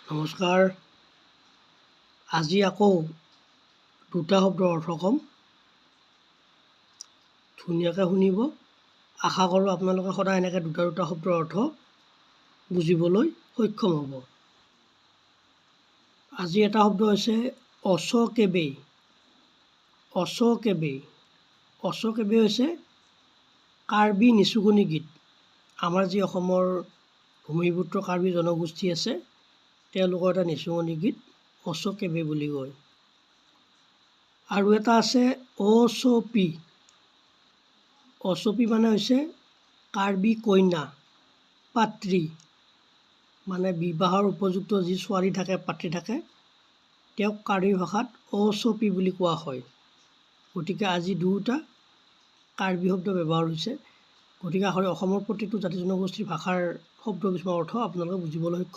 নমস্কাৰ। আজি আকৌ দুটা শব্দৰ অৰ্থ ক'ম। ধুনীয়াকৈ শুনিব। আশা কৰোঁ আপোনালোকে সদায় এনেকৈ দুটা শব্দৰ অৰ্থ বুজিবলৈ সক্ষম হ'ব। আজি এটা শব্দ হৈছে অচকেবেই। অচকেবেই। অচকেবেই হৈছে কাৰ্বি নিচুকনি গীত। আমাৰ যি অসমৰ ভূমিপুত্ৰ কাৰ্বি জনগোষ্ঠী আছে, তেওঁলোকৰ এটা নিচুকনি গীত অচকেবেই বুলি কয়। আৰু এটা আছে অচপি। অচপি মানে হৈছে কাৰ্বি কন্যা, পাত্ৰী। মানে বিবাহৰ উপযুক্ত যি ছোৱালী থাকে, পাত্ৰী থাকে, তেওঁক কাৰ্বি ভাষাত অচপি বুলি কোৱা হয়। গতিকে আজি দুয়োটা কাৰ্বি শব্দ ব্যৱহাৰ হৈছে। গতিকে অসমৰ প্ৰতিটো জাতি জনগোষ্ঠীৰ ভাষাৰ শব্দ কিছুমান অৰ্থ আপোনালোকে বুজিবলৈ সক্ষম